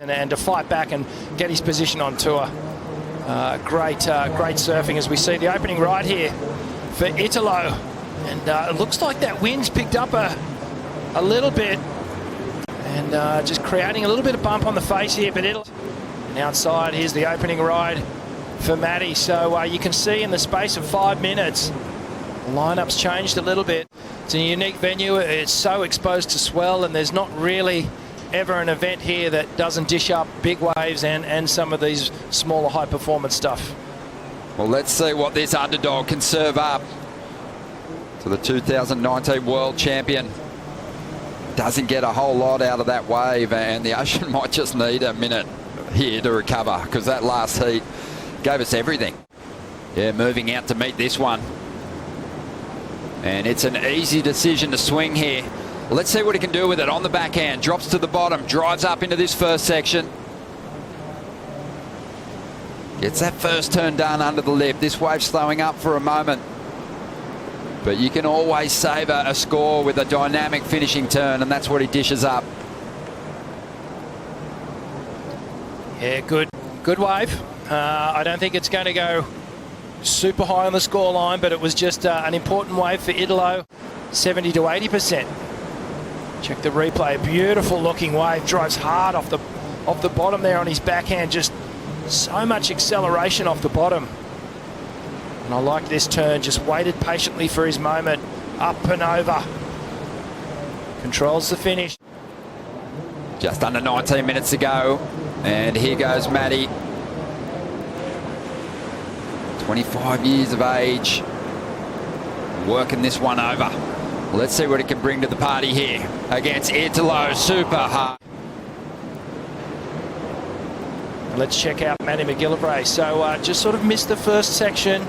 and to fight back and get his position on tour. Great surfing as we see the opening ride here for Italo. And it looks like that wind's picked up a little bit and just creating a little bit of bump on the face here. But and outside, here's the opening ride for Matty. So you can see in the space of 5 minutes, the lineup's changed a little bit. It's a unique venue. It's so exposed to swell, and there's not really ever an event here that doesn't dish up big waves and some of these smaller high performance stuff. Well, let's see what this underdog can serve up to the 2019 world champion. Doesn't get a whole lot out of that wave, and the ocean might just need a minute here to recover, because that last heat gave us everything. Yeah, moving out to meet this one. And it's an easy decision to swing here. Let's see what he can do with it on the backhand. Drops to the bottom, drives up into this first section. Gets that first turn done under the lip. This wave slowing up for a moment. But you can always save a score with a dynamic finishing turn, and that's what he dishes up. Yeah, good wave. I don't think it's going to go super high on the score line, but it was just an important wave for Italo, 70 to 80%. Check the replay. Beautiful looking wave. Drives hard off the bottom there on his backhand. Just so much acceleration off the bottom. And I like this turn. Just waited patiently for his moment. Up and over. Controls the finish. Just under 19 minutes to go. And here goes Matty. 25 years of age. Working this one over. Let's see what it can bring to the party here against Italo. Super hard. Let's check out Matthew McGillivray. So just sort of missed the first section.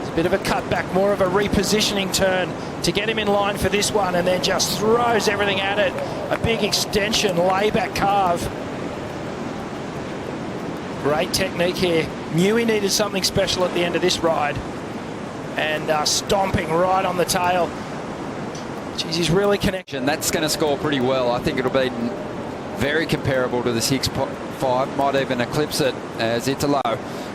It's a bit of a cutback, more of a repositioning turn to get him in line for this one, and then just throws everything at it. A big extension, layback carve. Great technique here. Knew he needed something special at the end of this ride. And stomping right on the tail. Jeez, he's really connected. That's going to score pretty well. I think it'll be very comparable to the 6.5. Might even eclipse it as Italo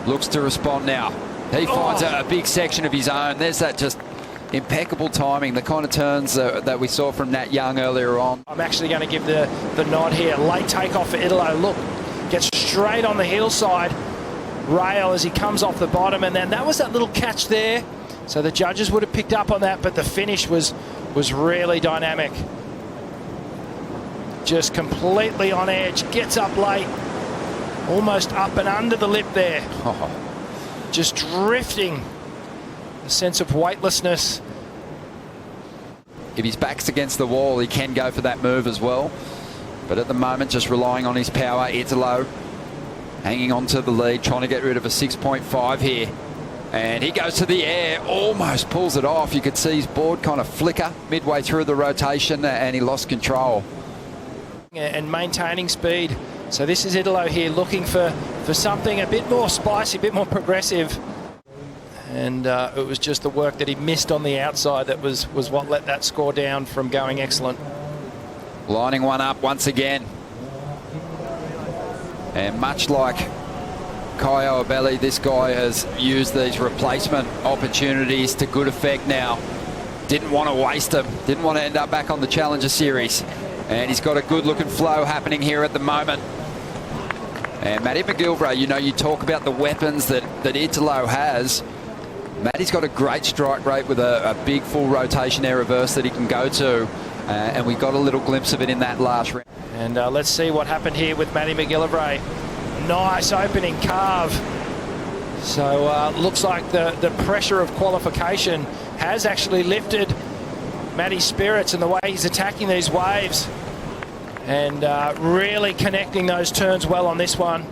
looks to respond now. He finds a big section of his own. There's that just impeccable timing, the kind of turns that we saw from Nat Young earlier on. I'm actually going to give the nod here. Late takeoff for Italo. Look, gets straight on the heel side rail as he comes off the bottom, and then that was that little catch there. So the judges would have picked up on that, but the finish was really dynamic. Just completely on edge, gets up late, almost up and under the lip there. Just drifting, a sense of weightlessness. If his back's against the wall, he can go for that move as well. But at the moment, just relying on his power. Italo hanging on to the lead, trying to get rid of a 6.5 here. And he goes to the air, almost pulls it off. You could see his board kind of flicker midway through the rotation, and he lost control. And maintaining speed. So this is Italo here looking for something a bit more spicy, a bit more progressive. And it was just the work that he missed on the outside that was what let that score down from going excellent. Lining one up once again. And much like Kai Oabelli, this guy has used these replacement opportunities to good effect now. Didn't want to waste them. Didn't want to end up back on the Challenger Series. And he's got a good looking flow happening here at the moment. And Matthew McGillivray, you know, you talk about the weapons that Italo has. Matty's got a great strike rate with a big full rotation air reverse that he can go to. And we got a little glimpse of it in that last round. And let's see what happened here with Matthew McGillivray. Nice opening carve. So looks like the pressure of qualification has actually lifted Matty's spirits and the way he's attacking these waves. And really connecting those turns well on this one.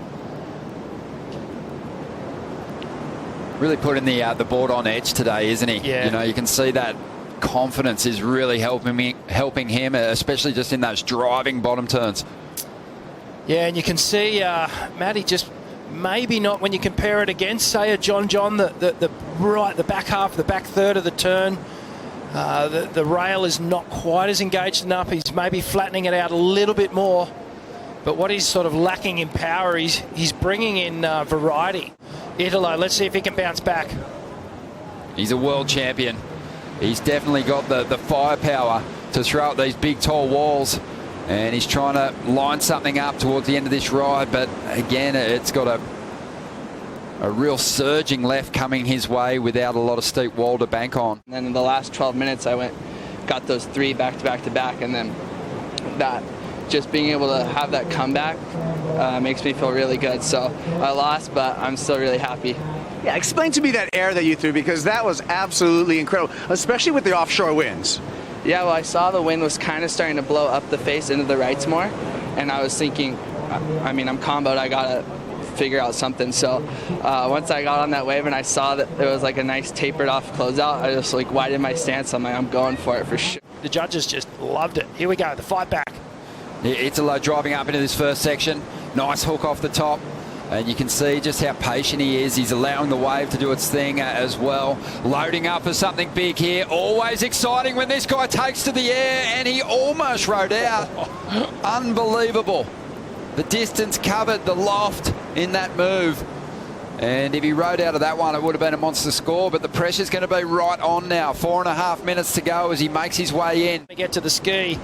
Really putting the board on edge today, isn't he? Yeah. You know, you can see that confidence is really helping him, especially just in those driving bottom turns. Yeah, and you can see Matty just maybe not when you compare it against, say, a John, the back half, the back third of the turn. The rail is not quite as engaged enough. He's maybe flattening it out a little bit more. But what he's sort of lacking in power, he's bringing in variety. Italo, let's see if he can bounce back. He's a world champion. He's definitely got the firepower to throw at these big tall walls, and he's trying to line something up towards the end of this ride, but again it's got a real surging left coming his way without a lot of steep wall to bank on. And then in the last 12 minutes got those 3 back to back to back, and then that just being able to have that comeback makes me feel really good. So I lost, but I'm still really happy. Yeah, explain to me that air that you threw, because that was absolutely incredible, especially with the offshore winds. Yeah, well, I saw the wind was kind of starting to blow up the face into the rights more, and I was thinking, I mean, I'm comboed, I gotta figure out something. So once I got on that wave and I saw that it was like a nice tapered off closeout, I just like widened my stance. I'm going for it for sure. The judges just loved it. Here we go, the fight back. Italo driving up into this first section. Nice hook off the top. And you can see just how patient he is. He's allowing the wave to do its thing as well. Loading up for something big here. Always exciting when this guy takes to the air, and he almost rode out. Unbelievable. The distance covered, the loft in that move. And if he rode out of that one, it would have been a monster score, but the pressure's going to be right on now. 4.5 minutes to go as he makes his way in. We get to the ski.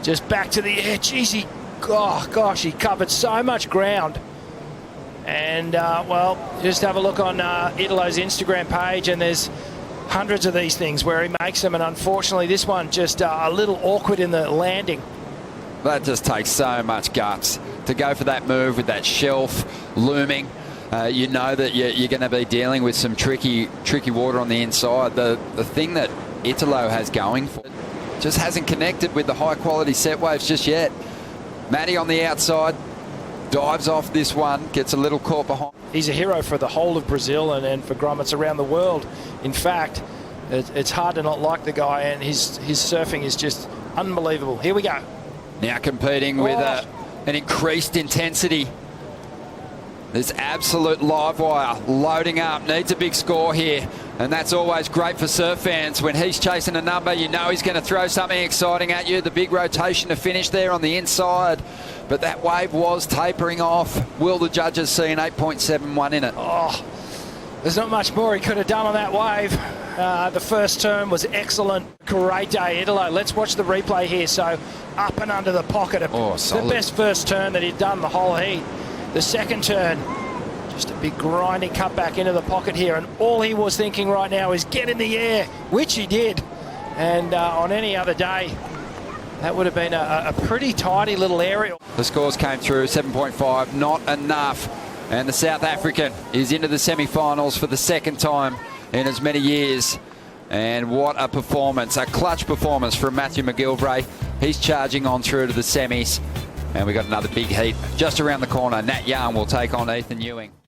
Just back to the edge. Jeez, he covered so much ground. And, well, just have a look on Italo's Instagram page, and there's hundreds of these things where he makes them, and unfortunately this one just a little awkward in the landing. That just takes so much guts to go for that move with that shelf looming. You know that you're going to be dealing with some tricky water on the inside. The thing that Italo has going for it just hasn't connected with the high-quality set waves just yet. Matty on the outside dives off this one, gets a little caught behind. He's a hero for the whole of Brazil and for grommets around the world. In fact, it's hard to not like the guy, and his surfing is just unbelievable. Here we go. Now competing with an increased intensity. There's absolute live wire loading up. Needs a big score here, and that's always great for surf fans. When he's chasing a number, you know he's going to throw something exciting at you. The big rotation to finish there on the inside, but that wave was tapering off. Will the judges see an 8.71 in it? Oh, there's not much more he could have done on that wave. The first turn was excellent. Great day, Italo. Let's watch the replay here. So up and under the pocket. The best first turn that he'd done the whole heat. The second turn, just a big grinding cut back into the pocket here, and all he was thinking right now is get in the air, which he did. And on any other day, that would have been a pretty tidy little aerial. The scores came through, 7.5, not enough. And the South African is into the semi-finals for the second time in as many years. And what a performance, a clutch performance from Matthew McGillivray. He's charging on through to the semis. And we got another big heat just around the corner. Nat Young will take on Ethan Ewing.